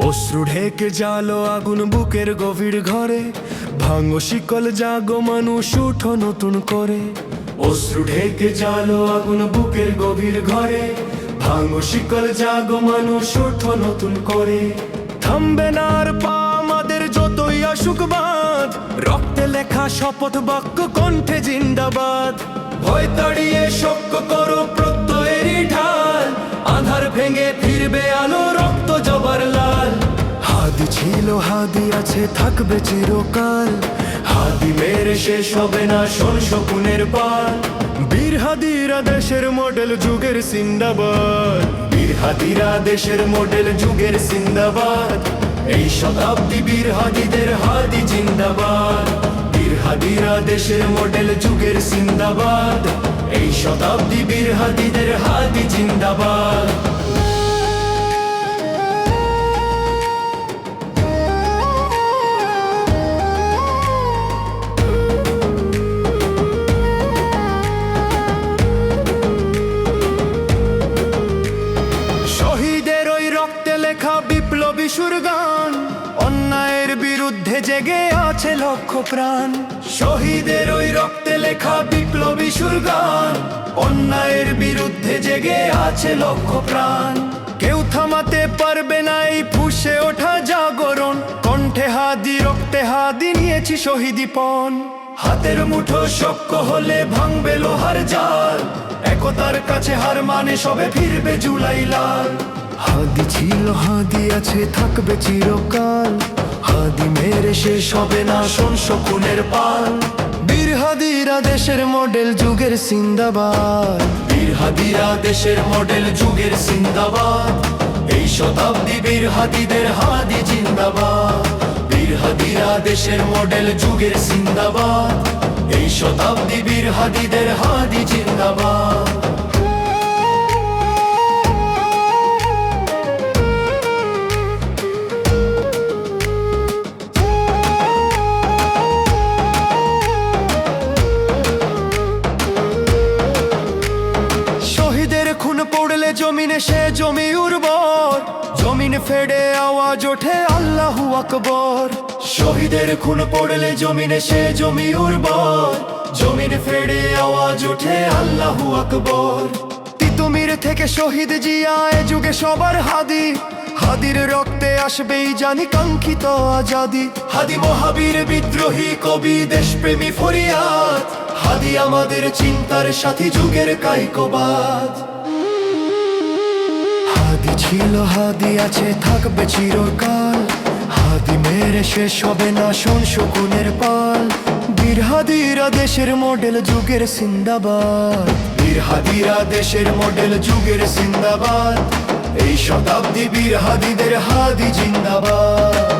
অশ্রু ঢেকে জালো আগুন বুকের গভীর ঘরে, ভাঙো শিকল জাগো মানুষ উঠো নতুন করে। অশ্রু ঢেকে জালো আগুন বুকের গভীর ঘরে, ভাঙো শিকল জাগো মানুষ উঠো নতুন করে। থামবে না আর পা আমাদের যতই আসুক বাঁধ, রক্তে লেখা শপথ বাক্য কণ্ঠে জিন্দাবাদ। ভয় তাড়িয়ে সক্য করো প্রত্যয়েরই ঢাল, আধার ভেঙে ফিরবে আলো রক্ত জবার লাল। হাদি ছিল হাদি আছে থাকবে চিরকাল, হাদি মেরে শেষ হবে না শোন শকুনের পাল। বীর হাদিরা দেশের মডেল যুগের জিন্দাবাদ, বীর হাদিরা দেশের মডেল যুগের জিন্দাবাদ। এই শতাব্দী বীর হাদিদের হাদি জিন্দাবাদ, বীর হাদিরা দেশের মডেল যুগের জিন্দাবাদ। এই শতাব্দী বীর হাদিদের হাদি জিন্দাবাদ। শহীদের ওই রক্তে লেখা বিপ্লবী সুর গান, অন্যায়ের বিরুদ্ধে জেগে আছে লক্ষ প্রাণ। শহীদের ওই রক্তে লেখা বিপ্লবী সুর গান, অন্যায়ের বিরুদ্ধে জেগে আছে লক্ষ প্রাণ। কেউ থামাতে পারবে না এই ফুঁসে ওঠা জাগরণ, কণ্ঠে হাদি রক্তে হাদি নিয়েছি শহীদীপন। হাতের মুঠো শক্ত হলে ভাঙবে লোহার জাল, একতার কাছে হার মানে সবে ফিরবে জুলাই লাল। হাদি ছিল হাদি আছে থাকবে চিরকাল, হাদি মেরে শেষ হবে না শোন শকুনের পাল। বীর হাদিরা দেশের মডেল যুগের জিন্দাবাদ, বীর হাদিরা দেশের মডেল যুগের জিন্দাবাদ। এই শতাব্দী বীর হাদিদের হাদি জিন্দাবাদ, বীর হাদিরা দেশের মডেল যুগের জিন্দাবাদ। এই শতাব্দী বীর হাদিদের হাদি জিন্দাবাদ। শহীদের খুন পড়লে জমিনে সে জমি উর্বর, জমিন ফেড়ে আওয়াজ ওঠে আল্লাহু আকবার। শহীদের খুন পড়লে জমিনে সে জমি উর্বর, জমিন ফেড়ে আওয়াজ ওঠে আল্লাহু আকবার। তিতুমির থেকে শহীদ জিয়া এ যুগে সবার হাদি, হাদির রক্তে আসবেই জানি কাঙ্ক্ষিত আজাদি। হাদি মহাবীর বিদ্রোহী কবি দেশপ্রেমী ফরিয়াদ, হাদি আমাদের চিন্তার সাথী যুগের কাইকবাদ। হাদি ছিল হাদি আছে থাকবে চিরকাল, হাদি মেরে শেষ হবে না শোন শকুনের পাল। বীর হাদিরা দেশের মডেল যুগের জিন্দাবাদ, বীর হাদিরা দেশের মডেল যুগের জিন্দাবাদ। এই শতাব্দী বীর হাদিদের হাদি জিন্দাবাদ।